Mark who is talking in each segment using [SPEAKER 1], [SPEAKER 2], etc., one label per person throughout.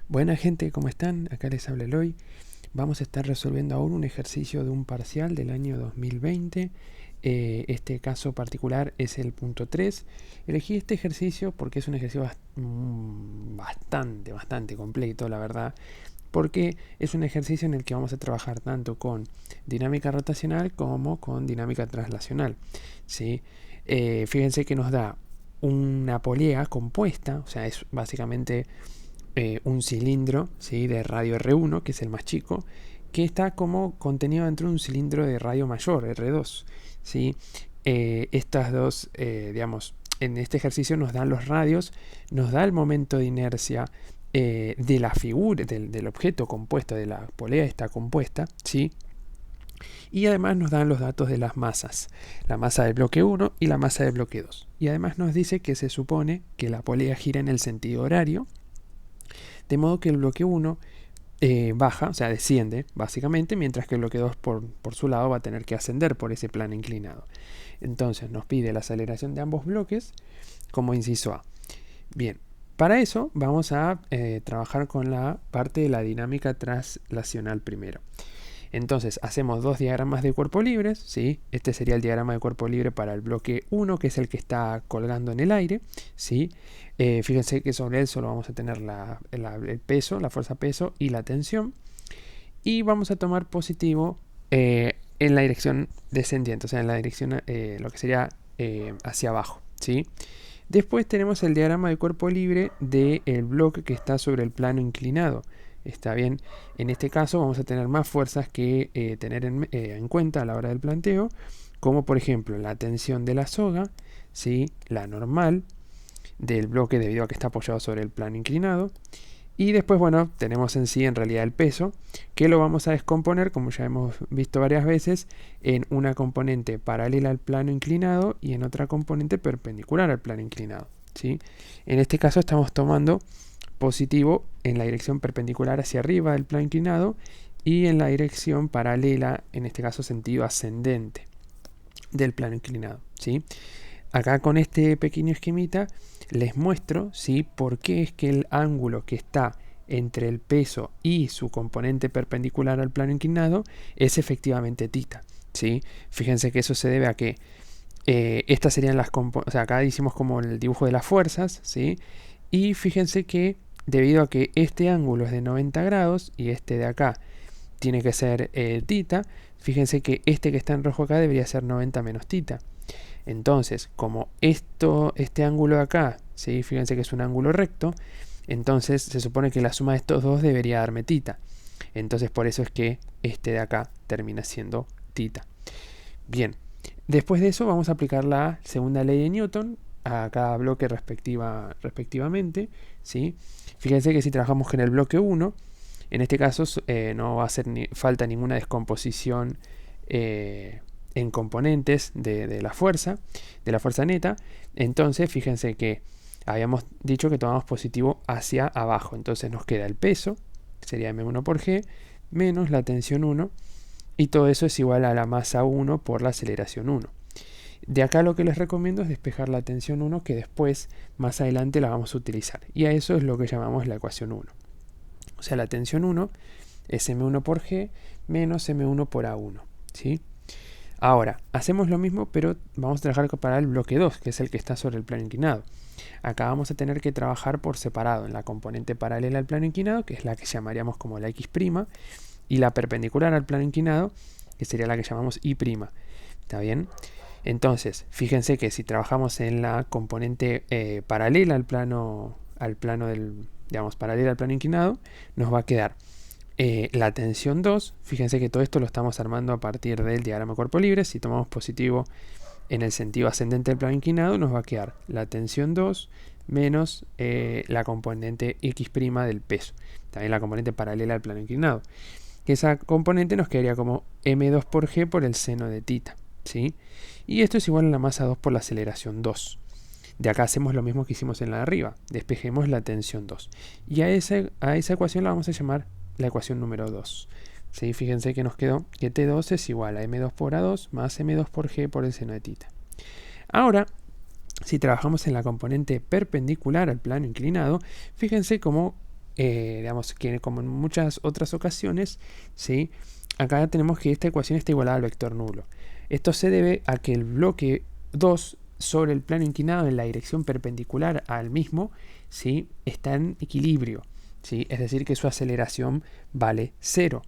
[SPEAKER 1] Buena gente, ¿cómo están? Acá les habla Eloy. Vamos a estar resolviendo ahora un ejercicio de un parcial del año 2020. Este caso particular es el punto 3. Elegí este ejercicio porque es un ejercicio bastante completo, la verdad, porque es un ejercicio en el que vamos a trabajar tanto con dinámica rotacional como con dinámica translacional, ¿sí? Fíjense que nos da una polea compuesta, o sea, es básicamente un cilindro, ¿sí?, de radio R1, que es el más chico, que está como contenido dentro de un cilindro de radio mayor, R2. ¿Sí? Estas dos, digamos, en este ejercicio nos dan los radios, nos da el momento de inercia de la figura, del objeto compuesto, de la polea está compuesta, ¿sí? Y además nos dan los datos de las masas, la masa del bloque 1 y la masa del bloque 2. Y además nos dice que se supone que la polea gira en el sentido horario, de modo que el bloque 1 baja, o sea, desciende básicamente, mientras que el bloque 2 por su lado va a tener que ascender por ese plano inclinado. Entonces nos pide la aceleración de ambos bloques como inciso A. Bien, para eso vamos a trabajar con la parte de la dinámica translacional primero. Entonces hacemos dos diagramas de cuerpo libres, ¿sí? Este sería el diagrama de cuerpo libre para el bloque 1, que es el que está colgando en el aire, ¿sí? Fíjense que sobre él solo vamos a tener el peso, la fuerza peso y la tensión. Y vamos a tomar positivo en la dirección descendiente, o sea, en la dirección, lo que sería hacia abajo, ¿sí? Después tenemos el diagrama de cuerpo libre del bloque que está sobre el plano inclinado. Está bien, en este caso vamos a tener más fuerzas que tener en cuenta a la hora del planteo, como por ejemplo la tensión de la soga, ¿sí?, la normal del bloque debido a que está apoyado sobre el plano inclinado. Y después, bueno, tenemos en sí en realidad el peso, que lo vamos a descomponer, como ya hemos visto varias veces, en una componente paralela al plano inclinado y en otra componente perpendicular al plano inclinado, ¿sí? En este caso estamos tomando positivo en la dirección perpendicular hacia arriba del plano inclinado y en la dirección paralela, en este caso sentido ascendente del plano inclinado, ¿sí? Acá con este pequeño esquemita les muestro, ¿sí?, por qué es que el ángulo que está entre el peso y su componente perpendicular al plano inclinado es efectivamente θ, ¿sí? Fíjense que eso se debe a que estas serían las componentes, o sea, acá hicimos como el dibujo de las fuerzas, ¿sí? Y fíjense que debido a que este ángulo es de 90 grados y este de acá tiene que ser θ, fíjense que este que está en rojo acá debería ser 90 menos θ. Entonces, como este ángulo de acá, ¿sí?, fíjense que es un ángulo recto, entonces se supone que la suma de estos dos debería darme θ. Entonces por eso es que este de acá termina siendo θ. Bien, después de eso vamos a aplicar la segunda ley de Newton a cada bloque respectivamente, ¿sí? Fíjense que si trabajamos con el bloque 1, en este caso no va a hacer falta ninguna descomposición en componentes de la fuerza neta. Entonces fíjense que habíamos dicho que tomamos positivo hacia abajo, entonces nos queda el peso, que sería m1 por g, menos la tensión 1, y todo eso es igual a la masa 1 por la aceleración 1. De acá lo que les recomiendo es despejar la tensión 1, que después, más adelante, la vamos a utilizar, y a eso es lo que llamamos la ecuación 1. O sea, la tensión 1 es m1 por g menos m1 por a1, ¿sí? Ahora, hacemos lo mismo, pero vamos a trabajar para el bloque 2, que es el que está sobre el plano inclinado. Acá vamos a tener que trabajar por separado en la componente paralela al plano inclinado, que es la que llamaríamos como la x', y la perpendicular al plano inclinado, que sería la que llamamos y'. ¿Está bien? Entonces, fíjense que si trabajamos en la componente paralela al plano del, digamos, paralela al plano inclinado, nos va a quedar la tensión 2, fíjense que todo esto lo estamos armando a partir del diagrama cuerpo libre. Si tomamos positivo en el sentido ascendente del plano inclinado, nos va a quedar la tensión 2 menos la componente x' del peso, también la componente paralela al plano inclinado. Esa componente nos quedaría como m2 por g por el seno de θ, ¿sí? Y esto es igual a la masa 2 por la aceleración 2. De acá hacemos lo mismo que hicimos en la de arriba, despejemos la tensión 2. Y a esa ecuación la vamos a llamar la ecuación número 2. ¿Sí? Fíjense que nos quedó que T2 es igual a m2 por a2 más m2 por g por el seno de θ. Ahora, si trabajamos en la componente perpendicular al plano inclinado, fíjense cómo digamos que como en muchas otras ocasiones, ¿sí? Acá tenemos que esta ecuación está igualada al vector nulo. Esto se debe a que el bloque 2 sobre el plano inclinado en la dirección perpendicular al mismo, ¿sí? Está en equilibrio, ¿sí? Es decir, que su aceleración vale 0.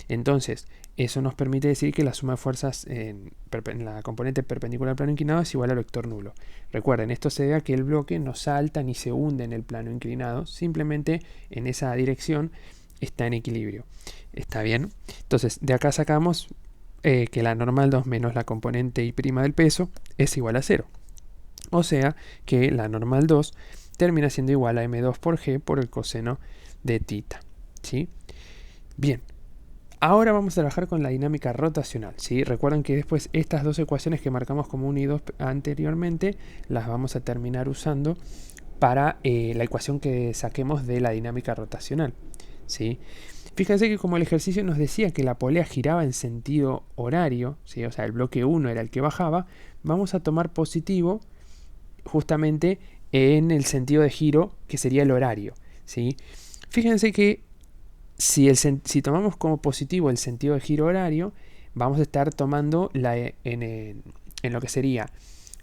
[SPEAKER 1] Entonces, eso nos permite decir que la suma de fuerzas en la componente perpendicular al plano inclinado es igual al vector nulo. Recuerden, esto se debe a que el bloque no salta ni se hunde en el plano inclinado, simplemente en esa dirección está en equilibrio. ¿Está bien? Entonces, de acá sacamos que la normal 2 menos la componente y' del peso es igual a 0. O sea que la normal 2 termina siendo igual a m2 por g por el coseno de θ. ¿Sí? Bien. Ahora vamos a trabajar con la dinámica rotacional, ¿sí? Recuerden que después estas dos ecuaciones que marcamos como 1 y 2 anteriormente las vamos a terminar usando para la ecuación que saquemos de la dinámica rotacional, ¿sí? Fíjense que como el ejercicio nos decía que la polea giraba en sentido horario, ¿sí? O sea, el bloque 1 era el que bajaba, vamos a tomar positivo justamente en el sentido de giro que sería el horario, ¿sí? Fíjense que si tomamos como positivo el sentido de giro horario, vamos a estar tomando en lo que sería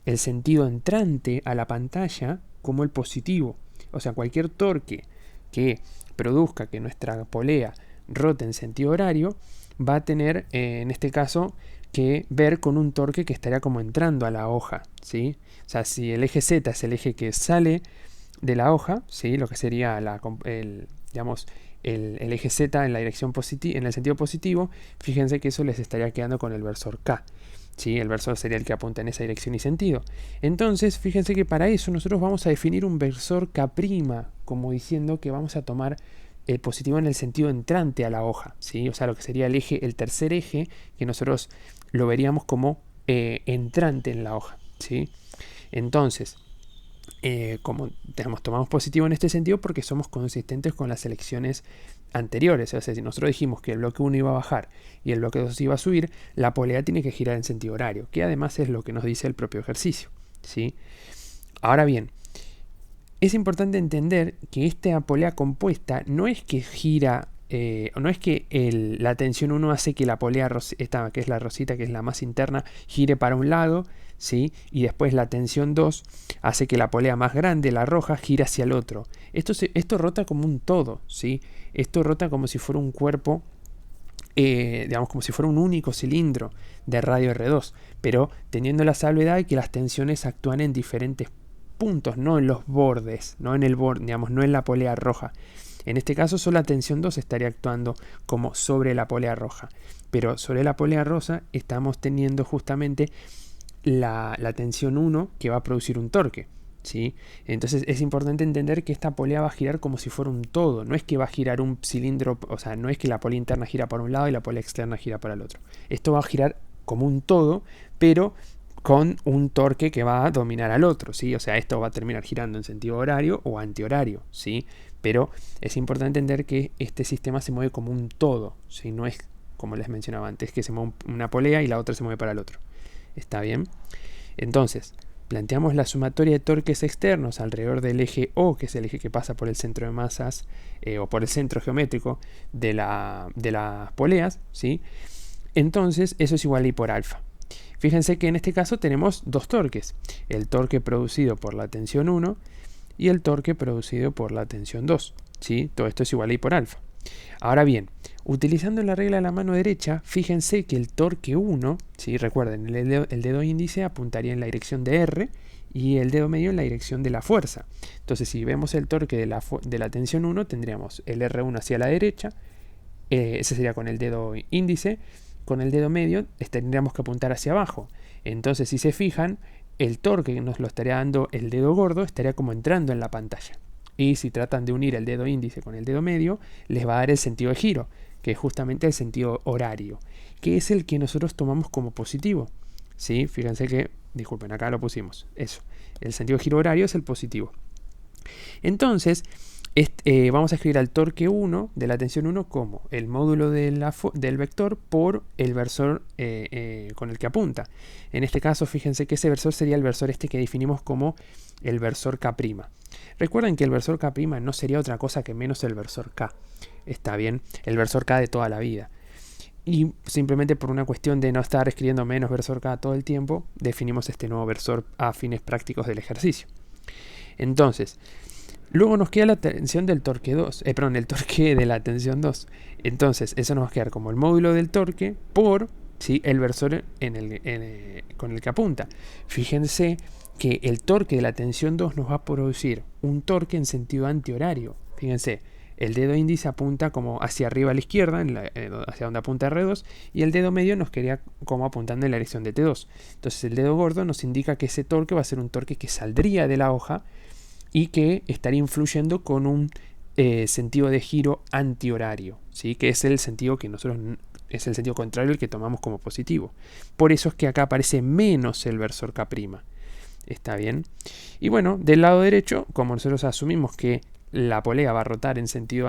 [SPEAKER 1] el sentido entrante a la pantalla como el positivo. O sea, cualquier torque que produzca que nuestra polea rote en sentido horario va a tener, en este caso, que ver con un torque que estaría como entrando a la hoja, ¿sí? O sea, si el eje Z es el eje que sale de la hoja, ¿sí? Lo que sería digamos, el eje Z en la dirección en el sentido positivo, fíjense que eso les estaría quedando con el versor K. ¿Sí? El versor sería el que apunta en esa dirección y sentido. Entonces, fíjense que para eso nosotros vamos a definir un versor K', como diciendo que vamos a tomar el positivo en el sentido entrante a la hoja, ¿sí? O sea, lo que sería el tercer eje, que nosotros lo veríamos como entrante en la hoja, ¿sí? Entonces, como tomamos positivo en este sentido porque somos consistentes con las elecciones anteriores. O sea, si nosotros dijimos que el bloque 1 iba a bajar y el bloque 2 iba a subir, la polea tiene que girar en sentido horario, que además es lo que nos dice el propio ejercicio, ¿sí? Ahora bien, es importante entender que esta polea compuesta no es que gira, no es que la tensión 1 hace que la polea, esta que es la rosita, que es la más interna, gire para un lado, ¿sí? Y después la tensión 2 hace que la polea más grande, la roja, gire hacia el otro. Esto rota como un todo, ¿sí? Esto rota como si fuera un cuerpo, digamos, como si fuera un único cilindro de radio R2, pero teniendo la salvedad de que las tensiones actúan en diferentes puntos, no en los bordes, no en el borde, digamos, no en la polea roja. En este caso solo la tensión 2 estaría actuando como sobre la polea roja, pero sobre la polea rosa estamos teniendo justamente la tensión 1 que va a producir un torque, ¿sí? Entonces es importante entender que esta polea va a girar como si fuera un todo, no es que va a girar un cilindro, o sea, no es que la polea interna gira por un lado y la polea externa gira para el otro. Esto va a girar como un todo, pero con un torque que va a dominar al otro, ¿sí? O sea, esto va a terminar girando en sentido horario o antihorario, ¿sí? Pero es importante entender que este sistema se mueve como un todo, ¿sí? No es, como les mencionaba antes, que se mueve una polea y la otra se mueve para el otro. ¿Está bien? Entonces, planteamos la sumatoria de torques externos alrededor del eje O, que es el eje que pasa por el centro de masas o por el centro geométrico de las poleas, ¿sí? Entonces, eso es igual a I por alfa. Fíjense que en este caso tenemos dos torques, el torque producido por la tensión 1 y el torque producido por la tensión 2, ¿sí? Todo esto es igual a I por alfa. Ahora bien, utilizando la regla de la mano derecha, fíjense que el torque 1, ¿sí? Recuerden, el dedo índice apuntaría en la dirección de R y el dedo medio en la dirección de la fuerza. Entonces, si vemos el torque de la tensión 1, tendríamos el R1 hacia la derecha, ese sería con el dedo índice. Con el dedo medio tendríamos que apuntar hacia abajo. Entonces, si se fijan, el torque que nos lo estaría dando el dedo gordo estaría como entrando en la pantalla. Y si tratan de unir el dedo índice con el dedo medio, les va a dar el sentido de giro, que es justamente el sentido horario, que es el que nosotros tomamos como positivo. ¿Sí? Fíjense que, disculpen, acá lo pusimos. Eso. El sentido de giro horario es el positivo. Entonces, vamos a escribir al torque 1 de la tensión 1 como el módulo del vector por el versor con el que apunta. En este caso, fíjense que ese versor sería el versor que definimos como el versor K'. Recuerden que el versor K' no sería otra cosa que menos el versor K. Está bien, el versor K de toda la vida. Y simplemente por una cuestión de no estar escribiendo menos versor K todo el tiempo, definimos este nuevo versor a fines prácticos del ejercicio. Entonces, luego nos queda la tensión del torque 2, el torque de la tensión 2. Entonces, eso nos va a quedar como el módulo del torque por el versor con el que apunta. Fíjense que el torque de la tensión 2 nos va a producir un torque en sentido antihorario. Fíjense, el dedo índice apunta como hacia arriba a la izquierda, hacia donde apunta R2, y el dedo medio nos quedaría como apuntando en la dirección de T2. Entonces el dedo gordo nos indica que ese torque va a ser un torque que saldría de la hoja y que estaría influyendo con un sentido de giro antihorario, ¿sí? Que es el sentido que nosotros es el sentido contrario al que tomamos como positivo. Por eso es que acá aparece menos el versor K'. ¿Está bien? Y bueno, del lado derecho, como nosotros asumimos que la polea va a rotar en sentido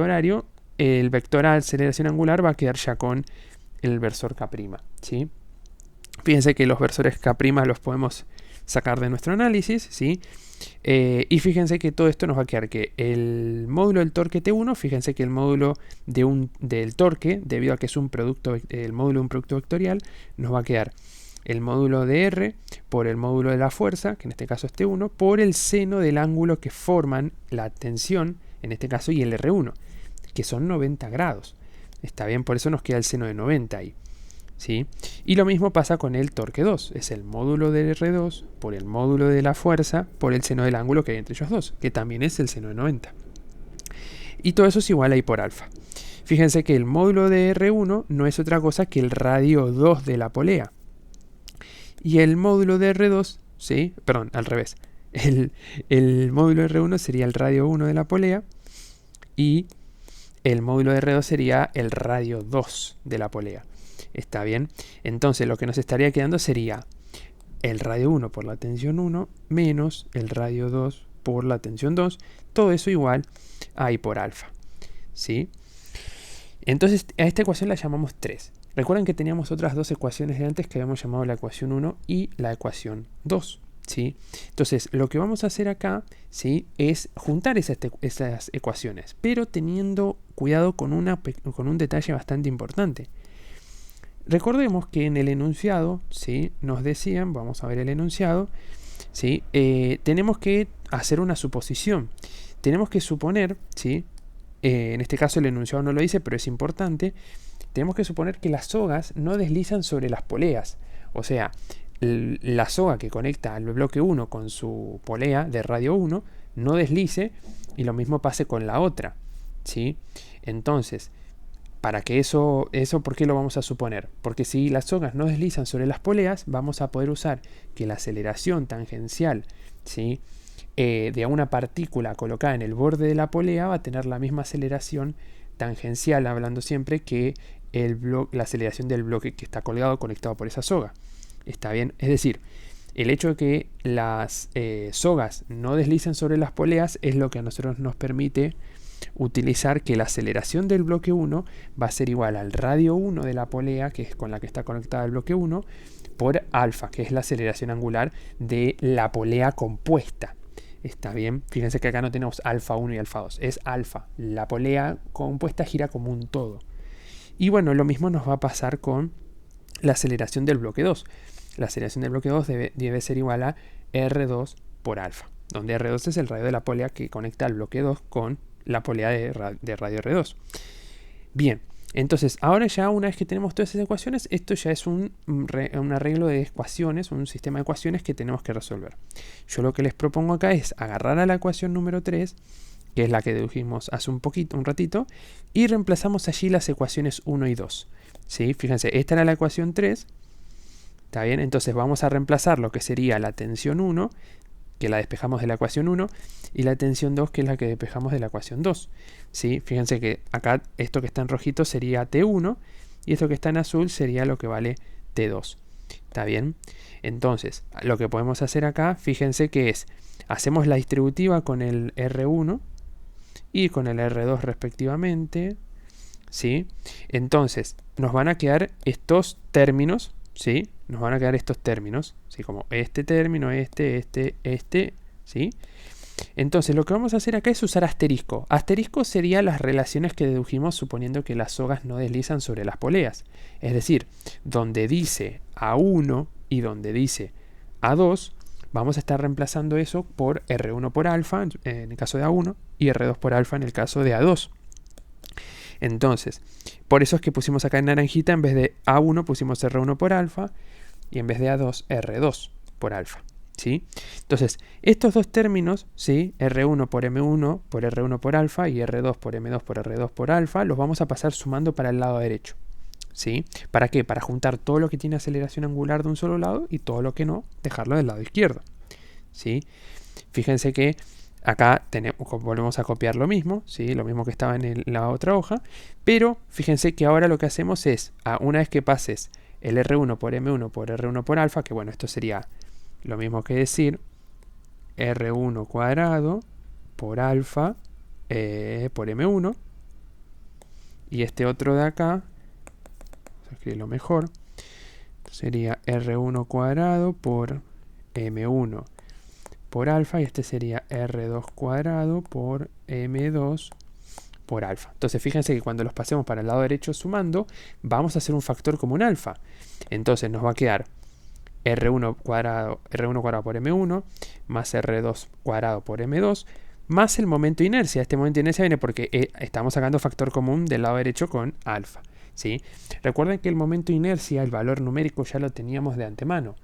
[SPEAKER 1] horario, el vector a aceleración angular va a quedar ya con el versor K', ¿sí? Fíjense que los versores K' los podemos sacar de nuestro análisis, ¿sí? Y fíjense que todo esto nos va a quedar que el módulo del torque T1, fíjense que el módulo del torque, debido a que es el módulo de un producto vectorial, nos va a quedar el módulo de R por el módulo de la fuerza, que en este caso es T1, por el seno del ángulo que forman la tensión, en este caso, y el R1, que son 90 grados. Está bien, por eso nos queda el seno de 90 ahí. ¿Sí? Y lo mismo pasa con el torque 2, es el módulo del R2 por el módulo de la fuerza por el seno del ángulo que hay entre ellos dos, que también es el seno de 90. Y todo eso es igual a I por alfa. Fíjense que el módulo de R1 no es otra cosa que el radio 2 de la polea. Y el módulo de R2, ¿sí? Perdón, al revés. El módulo de R1 sería el radio 1 de la polea y el módulo de R2 sería el radio 2 de la polea. ¿Está bien? Entonces lo que nos estaría quedando sería el radio 1 por la tensión 1 menos el radio 2 por la tensión 2. Todo eso igual a I por alfa. ¿Sí? Entonces a esta ecuación la llamamos 3. Recuerden que teníamos otras dos ecuaciones de antes que habíamos llamado la ecuación 1 y la ecuación 2. ¿Sí? Entonces lo que vamos a hacer acá, ¿sí?, es juntar esas ecuaciones, pero teniendo cuidado con un detalle bastante importante. Recordemos que en el enunciado, ¿sí?, nos decían, vamos a ver el enunciado, ¿sí?, tenemos que hacer una suposición. Tenemos que suponer, ¿sí?, en este caso el enunciado no lo dice, pero es importante, tenemos que suponer que las sogas no deslizan sobre las poleas. O sea, la soga que conecta al bloque 1 con su polea de radio 1 no deslice y lo mismo pase con la otra, ¿sí? Entonces, para que eso, ¿por qué lo vamos a suponer? Porque si las sogas no deslizan sobre las poleas, vamos a poder usar que la aceleración tangencial, ¿sí?, de una partícula colocada en el borde de la polea va a tener la misma aceleración tangencial, hablando siempre, que la aceleración del bloque que está colgado conectado por esa soga. ¿Está bien? Es decir, el hecho de que las sogas no deslicen sobre las poleas es lo que a nosotros nos permite utilizar que la aceleración del bloque 1 va a ser igual al radio 1 de la polea, que es con la que está conectada el bloque 1, por alfa, que es la aceleración angular de la polea compuesta. ¿Está bien? Fíjense que acá no tenemos alfa 1 y alfa 2, es alfa. La polea compuesta gira como un todo. Y bueno, lo mismo nos va a pasar con la aceleración del bloque 2. La aceleración del bloque 2 debe ser igual a R2 por alfa, donde R2 es el radio de la polea que conecta al bloque 2 con la polea de radio R2. Bien, entonces ahora ya una vez que tenemos todas esas ecuaciones, esto ya es un arreglo de ecuaciones, un sistema de ecuaciones que tenemos que resolver. Yo lo que les propongo acá es agarrar a la ecuación número 3, que es la que dedujimos hace un ratito, y reemplazamos allí las ecuaciones 1 y 2. ¿Sí? Fíjense, esta era la ecuación 3, ¿está bien? Entonces vamos a reemplazar lo que sería la tensión 1, que la despejamos de la ecuación 1, y la tensión 2, que es la que despejamos de la ecuación 2. ¿Sí? Fíjense que acá esto que está en rojito sería T1, y esto que está en azul sería lo que vale T2. ¿Está bien? Entonces, lo que podemos hacer acá, fíjense que hacemos la distributiva con el R1, y con el R2 respectivamente, ¿sí? Entonces, nos van a quedar estos términos, ¿sí? Nos van a quedar estos términos, ¿sí? Como este término, este, ¿sí? Entonces, lo que vamos a hacer acá es usar asterisco. Asterisco serían las relaciones que dedujimos suponiendo que las sogas no deslizan sobre las poleas. Es decir, donde dice A1 y donde dice A2, vamos a estar reemplazando eso por R1 por alfa en el caso de A1 y R2 por alfa en el caso de A2. Entonces, por eso es que pusimos acá en naranjita, en vez de A1 pusimos R1 por alfa y en vez de A2, R2 por alfa. ¿Sí? Entonces, estos dos términos, ¿sí? R1 por M1 por R1 por alfa y R2 por M2 por R2 por alfa, los vamos a pasar sumando para el lado derecho. ¿Sí? ¿Para qué? Para juntar todo lo que tiene aceleración angular de un solo lado y todo lo que no, dejarlo del lado izquierdo. ¿Sí? Fíjense que acá volvemos a copiar lo mismo, ¿sí? Lo mismo que estaba en la otra hoja, pero fíjense que ahora lo que hacemos es, una vez que pases el R1 por M1 por R1 por alfa, que bueno, esto sería lo mismo que decir R1 cuadrado por alfa por M1. Y este otro de acá, vamos a escribirlo mejor, sería R1 cuadrado por M1 por alfa. Y este sería R2 cuadrado por M2 por alfa. Entonces fíjense que cuando los pasemos para el lado derecho sumando, vamos a hacer un factor común alfa. Entonces nos va a quedar R1 cuadrado por M1 más R2 cuadrado por M2 más el momento de inercia. Este momento de inercia viene porque estamos sacando factor común del lado derecho con alfa, ¿sí? Recuerden que el momento de inercia, el valor numérico, ya lo teníamos de antemano.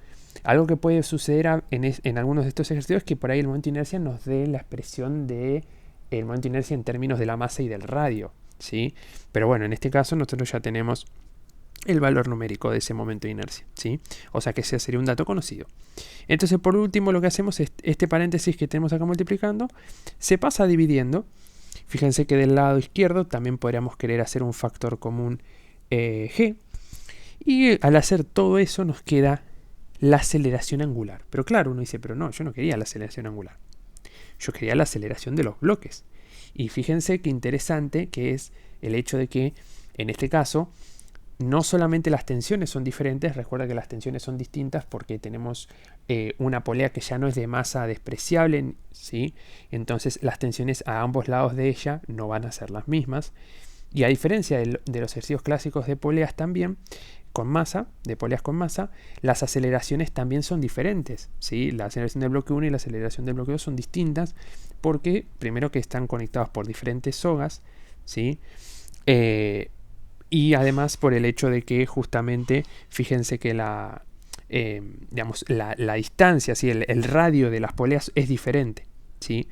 [SPEAKER 1] Algo que puede suceder en algunos de estos ejercicios es que por ahí el momento de inercia nos dé la expresión del momento de inercia en términos de la masa y del radio, ¿sí? Pero bueno, en este caso nosotros ya tenemos el valor numérico de ese momento de inercia, ¿sí? O sea que ese sería un dato conocido. Entonces, por último, lo que hacemos es este paréntesis que tenemos acá multiplicando, se pasa dividiendo. Fíjense que del lado izquierdo también podríamos querer hacer un factor común g. Y al hacer todo eso nos queda la aceleración angular. Pero claro, uno dice, pero no, yo no quería la aceleración angular. Yo quería la aceleración de los bloques. Y fíjense qué interesante que es el hecho de que, en este caso, no solamente las tensiones son diferentes, recuerda que las tensiones son distintas porque tenemos una polea que ya no es de masa despreciable, ¿sí? Entonces las tensiones a ambos lados de ella no van a ser las mismas. Y a diferencia de los ejercicios clásicos de poleas también, con masa, de poleas con masa, las aceleraciones también son diferentes, ¿sí? La aceleración del bloque 1 y la aceleración del bloque 2 son distintas porque, primero, que están conectados por diferentes sogas, ¿sí? Y además por el hecho de que justamente, fíjense que la distancia, ¿sí? el radio de las poleas es diferente, ¿sí?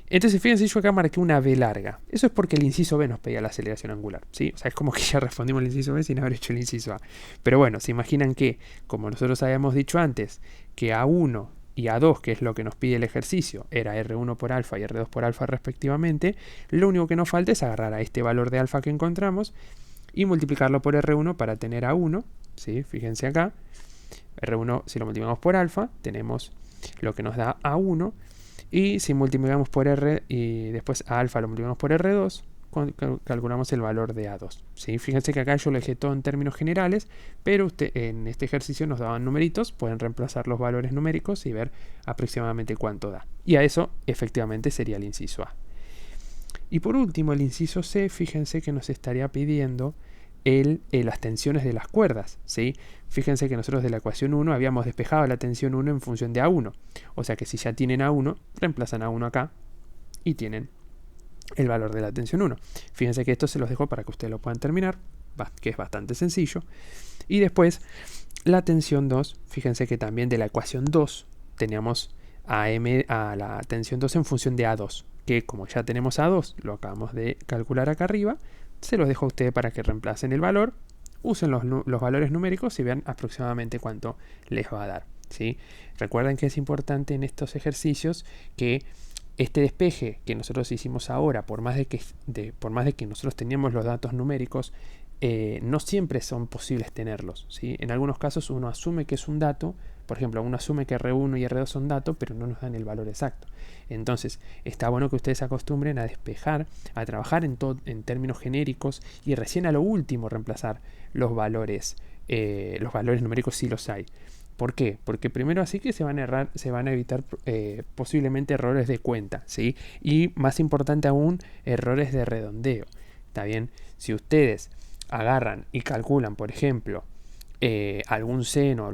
[SPEAKER 1] Entonces fíjense, yo acá marqué una B larga. Eso es porque el inciso B nos pedía la aceleración angular, ¿sí? O sea, es como que ya respondimos el inciso B sin haber hecho el inciso A. Pero bueno, se imaginan que, como nosotros habíamos dicho antes, que A1 y A2, que es lo que nos pide el ejercicio, era R1 por alfa y R2 por alfa respectivamente, lo único que nos falta es agarrar a este valor de alfa que encontramos y multiplicarlo por R1 para tener A1, ¿sí? Fíjense acá, R1 si lo multiplicamos por alfa, tenemos lo que nos da A1, y si multiplicamos por R y después a alfa lo multiplicamos por R2, calculamos el valor de A2, ¿sí? Fíjense que acá yo lo dejé todo en términos generales, pero en este ejercicio nos daban numeritos, pueden reemplazar los valores numéricos y ver aproximadamente cuánto da. Y a eso efectivamente sería el inciso A. Y por último, el inciso C, fíjense que nos estaría pidiendo las tensiones de las cuerdas, ¿sí? Fíjense que nosotros de la ecuación 1 habíamos despejado la tensión 1 en función de A1. O sea que si ya tienen A1, reemplazan A1 acá y tienen el valor de la tensión 1. Fíjense que esto se los dejo para que ustedes lo puedan terminar, que es bastante sencillo. Y después, la tensión 2, fíjense que también de la ecuación 2 teníamos a la tensión 2 en función de A2, que como ya tenemos A2, lo acabamos de calcular acá arriba, se los dejo a ustedes para que reemplacen el valor, usen los valores numéricos y vean aproximadamente cuánto les va a dar, ¿sí? Recuerden que es importante en estos ejercicios que este despeje que nosotros hicimos ahora, por más de que nosotros teníamos los datos numéricos no siempre son posibles tenerlos, ¿sí? En algunos casos uno asume que es un dato, por ejemplo, uno asume que R1 y R2 son datos, pero no nos dan el valor exacto. Entonces, está bueno que ustedes se acostumbren a despejar, a trabajar en términos genéricos y recién a lo último reemplazar los valores numéricos si los hay. ¿Por qué? Porque primero así que se van a evitar posiblemente errores de cuenta, ¿sí? Y más importante aún, errores de redondeo. ¿Está bien? Si ustedes agarran y calculan, por ejemplo, algún seno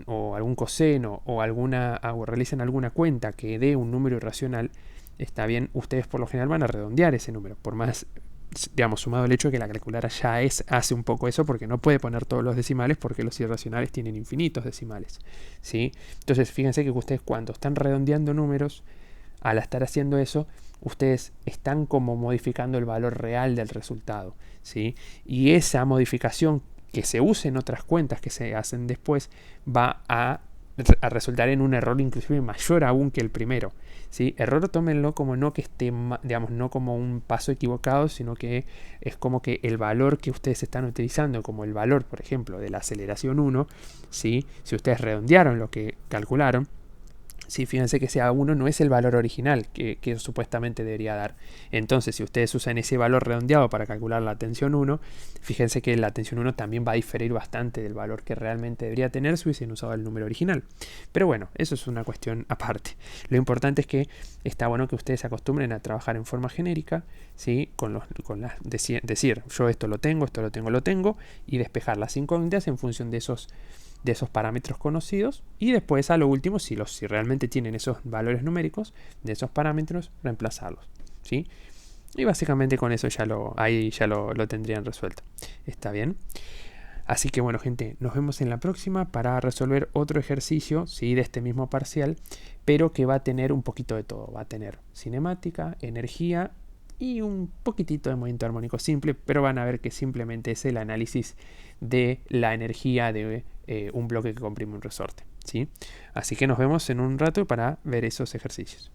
[SPEAKER 1] o algún coseno o realizan alguna cuenta que dé un número irracional, está bien, ustedes por lo general van a redondear ese número, por más, digamos, sumado el hecho de que la calculadora ya hace un poco eso porque no puede poner todos los decimales porque los irracionales tienen infinitos decimales, ¿sí? Entonces fíjense que ustedes cuando están redondeando números, al estar haciendo eso, ustedes están como modificando el valor real del resultado, ¿sí? Y esa modificación que se use en otras cuentas que se hacen después va a resultar en un error inclusive mayor aún que el primero, ¿sí? Error tómenlo como no que esté, digamos, no como un paso equivocado, sino que es como que el valor que ustedes están utilizando, como el valor, por ejemplo, de la aceleración 1, ¿sí? Si ustedes redondearon lo que calcularon, sí, fíjense que ese A1 no es el valor original que supuestamente debería dar. Entonces, si ustedes usan ese valor redondeado para calcular la tensión 1, fíjense que la tensión 1 también va a diferir bastante del valor que realmente debería tener si hubiesen usado el número original. Pero bueno, eso es una cuestión aparte. Lo importante es que está bueno que ustedes se acostumbren a trabajar en forma genérica, ¿sí? Decir, yo esto lo tengo, y despejar las incógnitas en función de esos parámetros conocidos, y después a lo último, si realmente tienen esos valores numéricos de esos parámetros, reemplazarlos, ¿sí? Y básicamente con eso ahí ya lo tendrían resuelto. ¿Está bien? Así que bueno, gente, nos vemos en la próxima para resolver otro ejercicio, ¿sí? De este mismo parcial, pero que va a tener un poquito de todo. Va a tener cinemática, energía y un poquitito de movimiento armónico simple, pero van a ver que simplemente es el análisis de la energía de un bloque que comprime un resorte, ¿sí? Así que nos vemos en un rato para ver esos ejercicios.